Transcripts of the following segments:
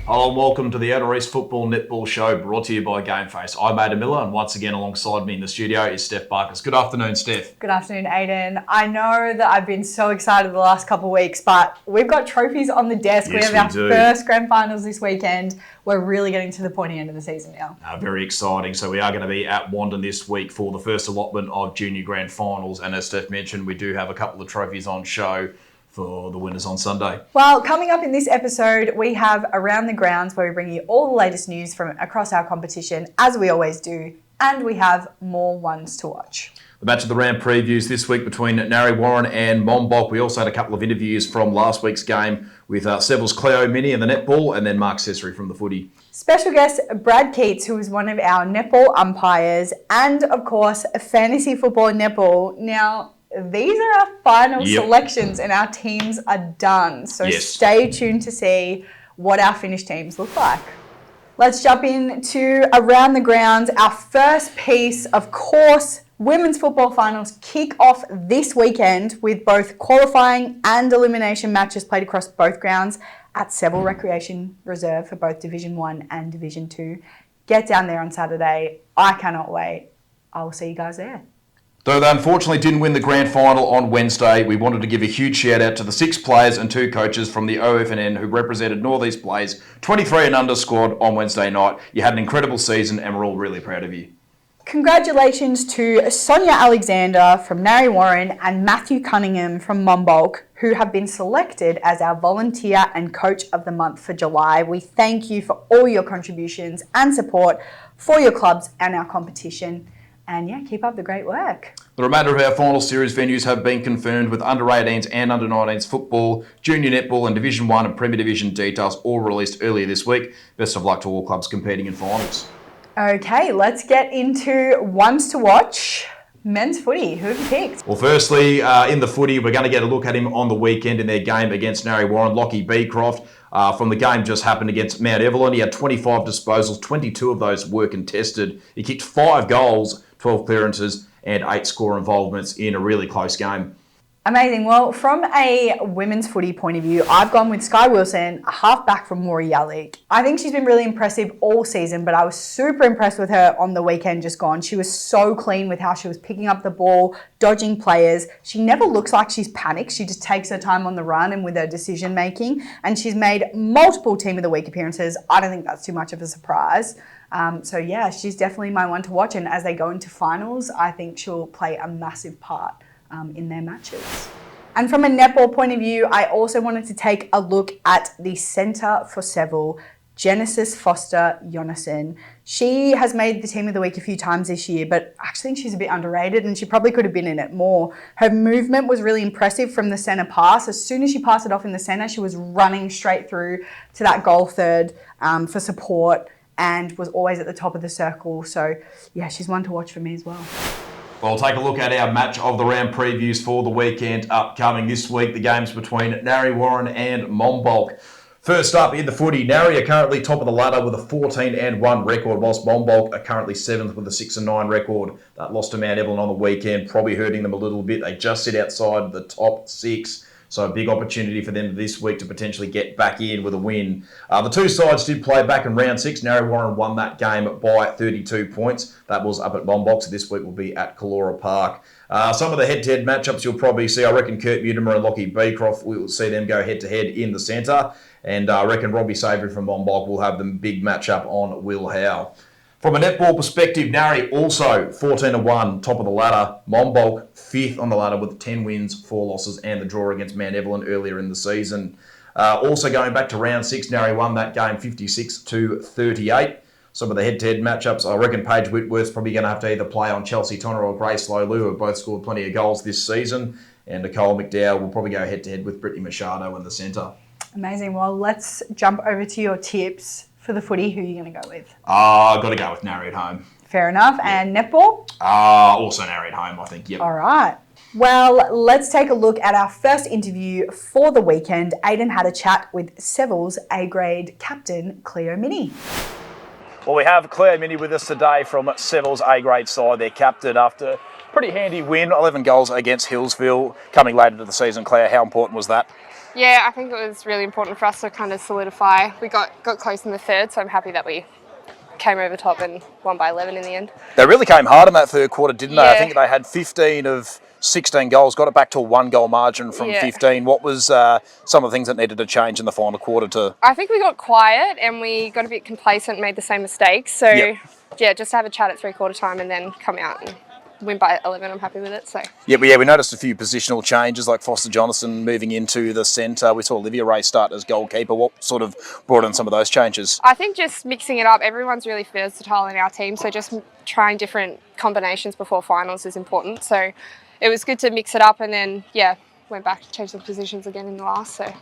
Hello and welcome to the Outer East Football Netball Show brought to you by Gameface. I'm Aidan Miller and once again alongside me in the studio is Steph Barkers. Good afternoon, Steph. Good afternoon, Aidan. I know that I've been so excited the last couple of weeks, but we've got trophies on the desk. Yes, we have we our do. first grand finals this weekend. We're really getting to the pointy end of the season now. Very exciting. So we are going to be at Wandon this week for the first allotment of junior grand finals. And as Steph mentioned, we do have a couple of trophies on show for the winners on Sunday. Well, coming up in this episode, we have Around the Grounds, where we bring you all the latest news from across our competition, as we always do, and we have more ones to watch. The match of the round previews this week between Narre Warren and Monbulk. We also had a couple of interviews from last week's game with Seville's Cleo, Minney and the Netball, and then Mark Cecere from the footy. Special guest Brad Keats, who is one of our netball umpires, and of course, fantasy football netball. Now, these are our final selections and our teams are done. So Stay tuned to see what our finished teams look like. Let's jump into Around the Grounds. Our first piece, of course, women's football finals kick off this weekend with both qualifying and elimination matches played across both grounds at Seville Recreation Reserve for both Division 1 and Division 2. Get down there on Saturday. I cannot wait. I will see you guys there. Though they unfortunately didn't win the grand final on Wednesday, we wanted to give a huge shout out to the 6 players and 2 coaches from the OEFN who represented North East Players 23 and under squad on Wednesday night. You had an incredible season and we're all really proud of you. Congratulations to Sonia Alexander from Narre Warren and Matthew Cunningham from Monbulk, who have been selected as our volunteer and coach of the month for July. We thank you for all your contributions and support for your clubs and our competition. And keep up the great work. The remainder of our final series venues have been confirmed with under-18s and under-19s football, junior netball and Division 1 and Premier Division details all released earlier this week. Best of luck to all clubs competing in finals. Okay, let's get into ones to watch. Men's footy, who have you picked? Well, firstly, in the footy, we're going to get a look at him on the weekend in their game against Narre Warren. Lockie Beecroft from the game just happened against Mount Evelyn. He had 25 disposals, 22 of those were contested. He kicked 5 goals, 12 clearances and 8 score involvements in a really close game. Amazing. Well, from a women's footy point of view, I've gone with Sky Wilson, a half-back from Moriyalik. I think she's been really impressive all season, but I was super impressed with her on the weekend just gone. She was so clean with how she was picking up the ball, dodging players. She never looks like she's panicked. She just takes her time on the run and with her decision-making, and she's made multiple Team of the Week appearances. I don't think that's too much of a surprise. She's definitely my one to watch, and as they go into finals, I think she'll play a massive part in their matches. And from a netball point of view, I also wanted to take a look at the centre for Seville, Genesis Foster Jonassen. She has made the Team of the Week a few times this year, but I actually think she's a bit underrated and she probably could have been in it more. Her movement was really impressive from the centre pass. As soon as she passed it off in the centre, she was running straight through to that goal third for support and was always at the top of the circle. So, she's one to watch for me as well. Well, take a look at our match of the round previews for the weekend upcoming this week. The games between Narre Warren and Monbulk. First up in the footy, Narre are currently top of the ladder with a 14-1 record, whilst Monbulk are currently 7th with a 6-9 record. That loss to Mount Evelyn on the weekend probably hurting them a little bit. They just sit outside the top 6. So a big opportunity for them this week to potentially get back in with a win. The 2 sides did play back in round 6. Narre Warren won that game by 32 points. That was up at Monbulk, so this week will be at Kalora Park. Some of the head-to-head matchups you'll probably see, I reckon Kurt Mutimer and Lockie Beecroft, we will see them go head-to-head in the centre. And I reckon Robbie Savoury from Monbulk will have the big matchup on Will Howe. From a netball perspective, Narre also 14-1, top of the ladder. Monbulk 5th on the ladder with 10 wins, 4 losses, and the draw against Mount Evelyn earlier in the season. Also going back to round 6, Narre won that game 56-38. Some of the head-to-head matchups, I reckon Paige Whitworth's probably going to have to either play on Chelsea Tonner or Grace Lolu, who have both scored plenty of goals this season. And Nicole McDowell will probably go head-to-head with Brittany Machado in the centre. Amazing. Well, let's jump over to your tips for the footy. Who are you going to go with? I've got to go with Narre at home. Fair enough. Yeah. And netball? Also Narre at home, I think. Yep. All right. Well, let's take a look at our first interview for the weekend. Aidan had a chat with Seville's A-grade captain, Cleo Minney. Well, we have Cleo Minney with us today from Seville's A-grade side, their captain, after Pretty handy win, 11 goals against Hillsville coming late into the season. Claire, how important was that? Yeah, I think it was really important for us to kind of solidify. We got close in the third, so I'm happy that we came over top and won by 11 in the end. They really came hard in that third quarter, didn't they? Yeah. I think they had 15 of 16 goals, got it back to a 1-goal margin from 15. What was some of the things that needed to change in the final quarter to... I think we got quiet and we got a bit complacent and made the same mistakes. So, yeah, just to have a chat at three-quarter time and then come out and win by 11, I'm happy with it. So Yeah, we noticed a few positional changes, like Foster Jonathan moving into the centre. We saw Olivia Ray start as goalkeeper. What sort of brought in some of those changes? I think just mixing it up. Everyone's really versatile in our team, so just trying different combinations before finals is important. So it was good to mix it up and then, went back to change some positions again in the last. So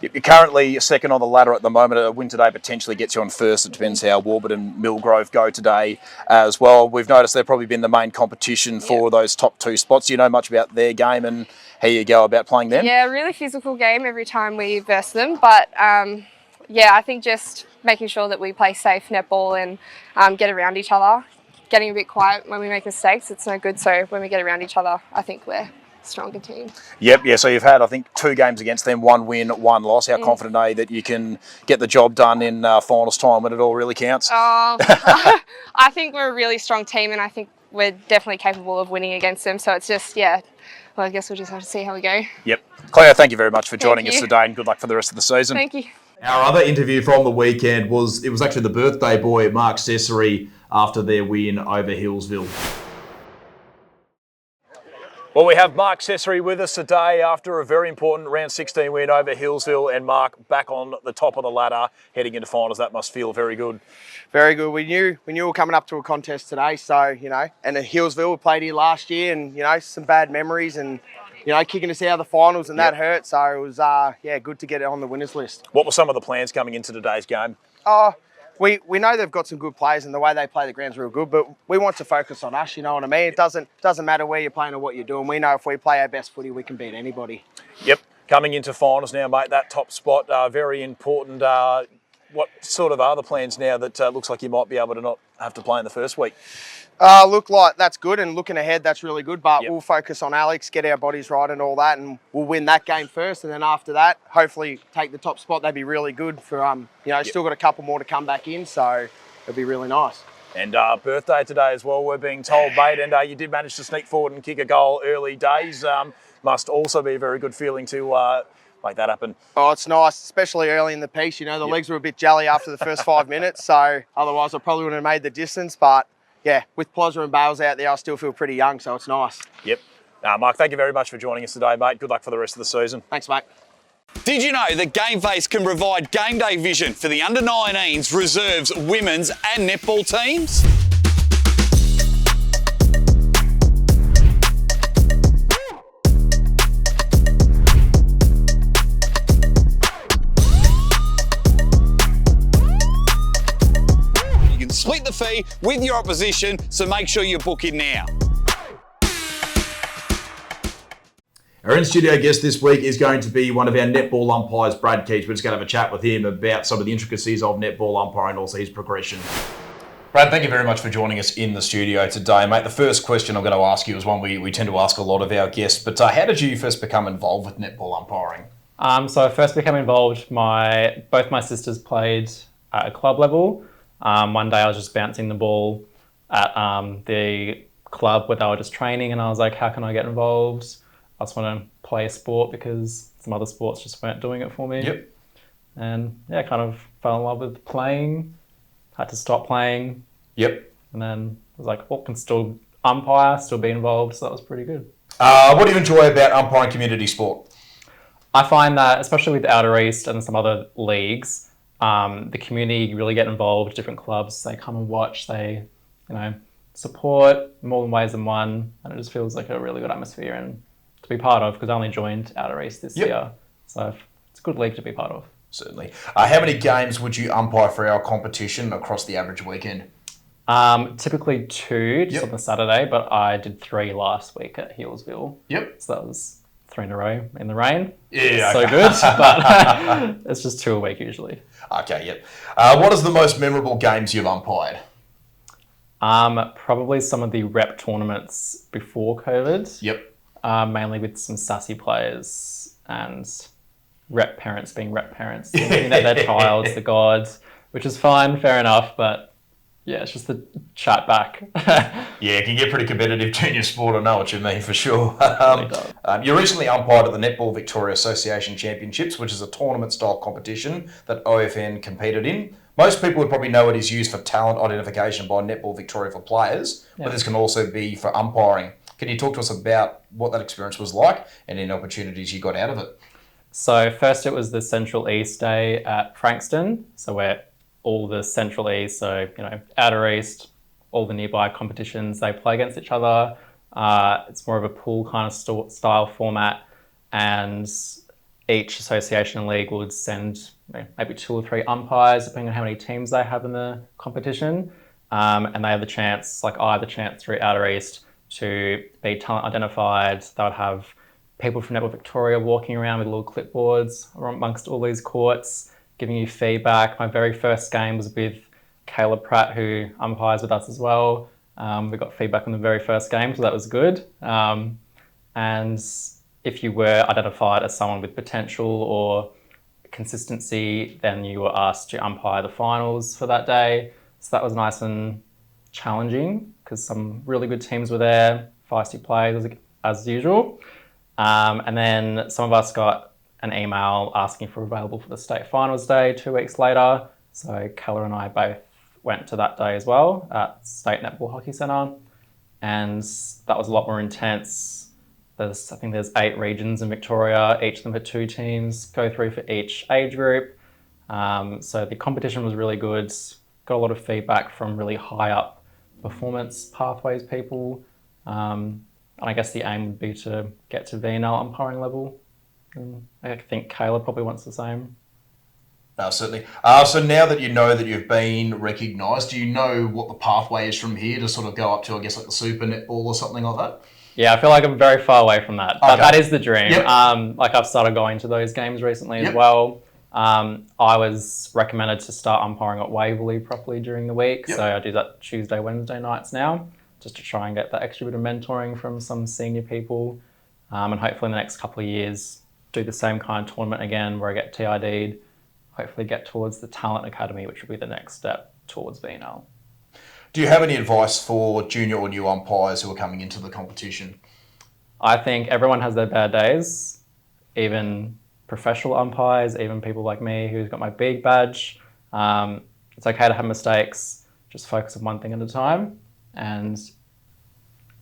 You're currently second on the ladder at the moment. A win today potentially gets you on first. It depends how Warburton and Millgrove go today as well. We've noticed they've probably been the main competition for those top two spots. Do you know much about their game and how you go about playing them? Yeah, really physical game every time we verse them. But I think just making sure that we play safe netball and get around each other. Getting a bit quiet when we make mistakes, it's no good. So when we get around each other, I think we're stronger team. So you've had, I think, 2 games against them, 1 win, 1 loss. How confident are you that you can get the job done in finals time when it all really counts? I think we're a really strong team and I think we're definitely capable of winning against them. So it's just, well, I guess we'll just have to see how we go. Yep. Cleo, thank you very much for joining us today and good luck for the rest of the season. Thank you. Our other interview from the weekend was actually the birthday boy, Mark Cecere, after their win over Hillsville. Well, we have Mark Cecere with us today after a very important round 16 win over Hillsville, and Mark back on the top of the ladder heading into finals. That must feel very good. Very good. We knew we were coming up to a contest today, so and at Hillsville we played here last year, and some bad memories, and kicking us out of the finals, and that hurt. So it was good to get it on the winners list. What were some of the plans coming into today's game? We know they've got some good players and the way they play the ground's real good, but we want to focus on us, you know what I mean? It doesn't matter where you're playing or what you're doing. We know if we play our best footy, we can beat anybody. Yep. Coming into finals now, mate, that top spot, very important. What sort of are the plans now that looks like you might be able to not have to play in the first week? Look like that's good, and looking ahead, that's really good. But we'll focus on Alex, get our bodies right and all that, and we'll win that game first. And then after that, hopefully take the top spot. That'd be really good for still got a couple more to come back in, so it'll be really nice. And birthday today as well, we're being told, mate. And you did manage to sneak forward and kick a goal early days. Must also be a very good feeling to make that happen. Oh, it's nice, especially early in the piece. The legs were a bit jelly after the first 5 minutes, so otherwise I probably wouldn't have made the distance. But yeah, with Plozza and Bales out there, I still feel pretty young, so it's nice. Yep. Mark, thank you very much for joining us today, mate. Good luck for the rest of the season. Thanks, mate. Did you know that GameFace can provide game day vision for the under-19s, reserves, women's and netball teams? You can split the fee with your opposition, so make sure you book in now. Our in-studio guest this week is going to be one of our netball umpires, Brad Keats. We're just going to have a chat with him about some of the intricacies of netball umpiring and also his progression. Brad, thank you very much for joining us in the studio today, mate. The first question I'm going to ask you is one we tend to ask a lot of our guests, but how did you first become involved with netball umpiring? So I first became involved, both my sisters played at a club level. One day I was just bouncing the ball at the club where they were just training, and I was like, how can I get involved? I just want to play a sport because some other sports just weren't doing it for me. Yep. And yeah, kind of fell in love with playing, had to stop playing. Yep. And then I was like, well, can still umpire, still be involved, so that was pretty good. What do you enjoy about umpiring community sport? I find that, especially with Outer East and some other leagues, the community really get involved, different clubs, they come and watch, they, support more than ways than one, and it just feels like a really good atmosphere and to be part of, because I only joined Outer East this year, so it's a good league to be part of. Certainly. How many games would you umpire for our competition across the average weekend? Typically 2, just on the Saturday, but I did 3 last week at Hillsville. Yep. So that was 3 in a row in the rain. Yeah, so good, but it's just 2 a week usually. Okay, yep. What is the most memorable games you've umpired? Probably some of the rep tournaments before COVID. Yep. Mainly with some sassy players and rep parents being rep parents, thinking that their child's the god, which is fine, fair enough, but yeah, it's just the chat back. Yeah, it can get pretty competitive junior sport. I know what you mean for sure. Really does. You recently umpired at the Netball Victoria Association Championships, which is a tournament-style competition that OEFN competed in. Most people would probably know it is used for talent identification by Netball Victoria for players, but this can also be for umpiring. Can you talk to us about what that experience was like and any opportunities you got out of it? So first it was the Central East Day at Frankston, so where all the Central East, so Outer East, all the nearby competitions, they play against each other. It's more of a pool kind of style format, and each association league would send maybe 2 or 3 umpires, depending on how many teams they have in the competition. And they have the chance, like I had the chance through Outer East, to be talent identified. They would have people from Netball Victoria walking around with little clipboards amongst all these courts, giving you feedback. My very first game was with Kayla Pratt, who umpires with us as well. We got feedback on the very first game, so that was good. And if you were identified as someone with potential or consistency, then you were asked to umpire the finals for that day. So that was nice and challenging because some really good teams were there, feisty players as usual. And then some of us got an email asking if we're available for the state finals day 2 weeks later. So Keller and I both went to that day as well at State Netball Hockey Centre. And that was a lot more intense. I think there's 8 regions in Victoria, each of them had 2 teams, go through for each age group. So the competition was really good. Got a lot of feedback from really high up performance pathways people. And I guess the aim would be to get to VNL umpiring level. I think Kayla probably wants the same. No, certainly. So now that you know that you've been recognised, do you know what the pathway is from here to sort of go up to, I guess, like the Super Netball or something like that? Yeah, I feel like I'm very far away from that. Okay. That is the dream. Yep. Like I've started going to those games recently as well. I was recommended to start umpiring at Waverley properly during the week. So I do that Tuesday, Wednesday nights now, just to try and get that extra bit of mentoring from some senior people. And hopefully in the next couple of years, do the same kind of tournament again where I get TID'd, hopefully get towards the Talent Academy, which will be the next step towards VNL. Do you have any advice for junior or new umpires who are coming into the competition? I think everyone has their bad days, even professional umpires, even people like me who's got my big badge. It's okay to have mistakes, just focus on one thing at a time. And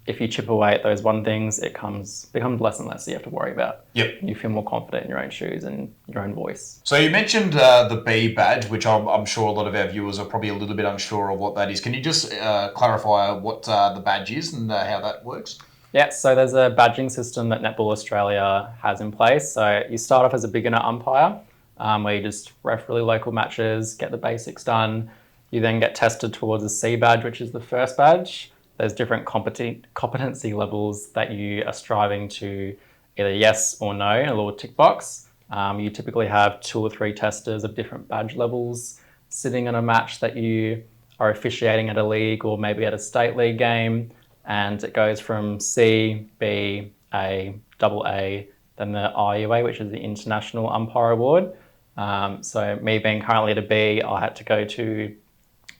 if you chip away at those one things, it becomes less and less that you have to worry about. Yep. You feel more confident in your own shoes and your own voice. So you mentioned the B badge, which I'm sure a lot of our viewers are probably a little bit unsure of what that is. Can you just clarify what the badge is and how that works? Yeah, so there's a badging system that Netball Australia has in place. So you start off as a beginner umpire, where you just ref really local matches, get the basics done. You then get tested towards a C badge, which is the first badge. There's different competency levels that you are striving to either yes or no in a little tick box. You typically have 2 or 3 testers of different badge levels sitting in a match that you are officiating at a league or maybe at a state league game. And it goes from C, B, A, AA, then the IUA, which is the International Umpire Award. So me being currently at a B, I had to go to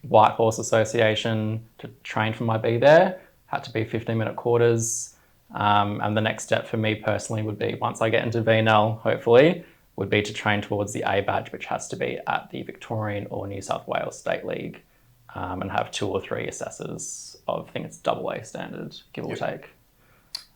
White Horse Association to train for my B there. Had to be 15-minute quarters. And the next step for me personally would be, once I get into VNL, hopefully, would be to train towards the A badge, which has to be at the Victorian or New South Wales State League, and have 2 or 3 assessors of, I think it's AA standard, give or take.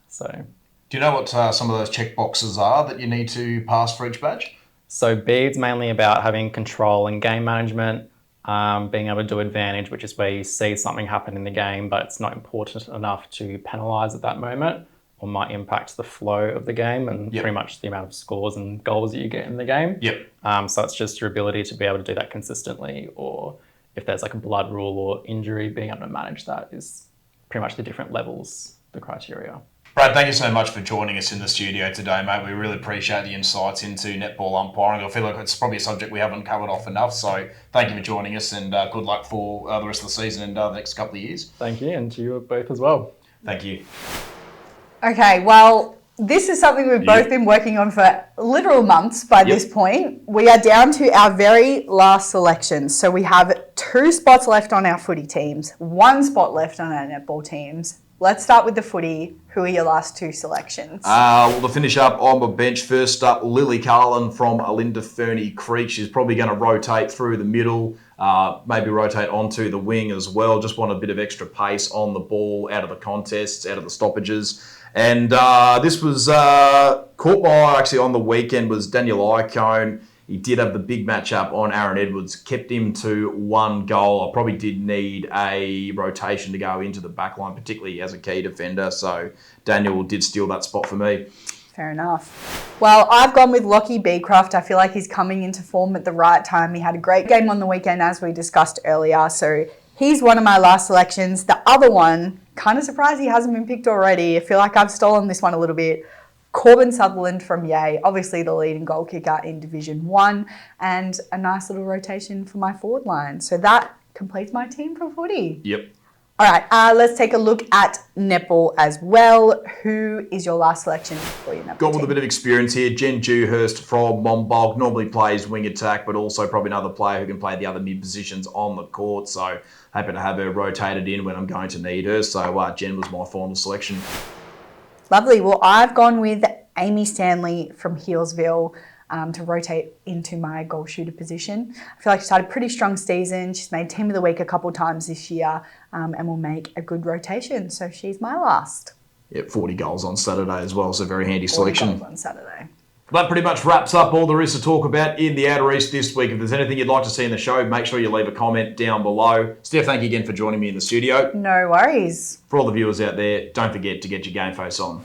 So, do you know what some of those check boxes are that you need to pass for each badge? So B's mainly about having control and game management, being able to do advantage, which is where you see something happen in the game, but it's not important enough to penalise at that moment or might impact the flow of the game and pretty much the amount of scores and goals that you get in the game. So it's just your ability to be able to do that consistently, or if there's like a blood rule or injury, being able to manage that is pretty much the different levels, the criteria. Brad, thank you so much for joining us in the studio today, mate. We really appreciate the insights into netball umpiring. I feel like it's probably a subject we haven't covered off enough, so thank you for joining us, and good luck for the rest of the season and the next couple of years. Thank you, and to you both as well. Thank you. Okay, well, this is something we've both been working on for literal months by this point. We are down to our very last selection. So we have 2 spots left on our footy teams, 1 spot left on our netball teams. Let's start with the footy. Who are your last 2 selections? Well, to finish up on the bench, first up, Lily Carlin from Alinda Ferny Creek. She's probably going to rotate through the middle, maybe rotate onto the wing as well. Just want a bit of extra pace on the ball, out of the contests, out of the stoppages. And this was caught by, actually on the weekend, was Daniel Icone. He did have the big matchup on Aaron Edwards, kept him to 1 goal. I probably did need a rotation to go into the back line, particularly as a key defender. So Daniel did steal that spot for me. Fair enough. Well, I've gone with Lockie Beecroft. I feel like he's coming into form at the right time. He had a great game on the weekend, as we discussed earlier. So he's one of my last selections. The other one, kind of surprised he hasn't been picked already. I feel like I've stolen this one a little bit. Corbin Sutherland from Yay, obviously the leading goal kicker in Division 1, and a nice little rotation for my forward line. So that completes my team for footy. Yep. All right, let's take a look at netball as well. Who is your last selection for your netball Gone team? with a bit of experience here. Jen Dewhurst from Monbulk normally plays wing attack, but also probably another player who can play the other mid positions on the court. So happy to have her rotated in when I'm going to need her. So Jen was my final selection. Lovely. Well, I've gone with Amy Stanley from Healesville to rotate into my goal shooter position. I feel like she's had a pretty strong season. She's made Team of the Week a couple times this year and will make a good rotation. So she's my last. Yep, 40 goals on Saturday as well, so very handy selection. 40 goals on Saturday. That pretty much wraps up all there is to talk about in the Outer East this week. If there's anything you'd like to see in the show, make sure you leave a comment down below. Steph, thank you again for joining me in the studio. No worries. For all the viewers out there, don't forget to get your game face on.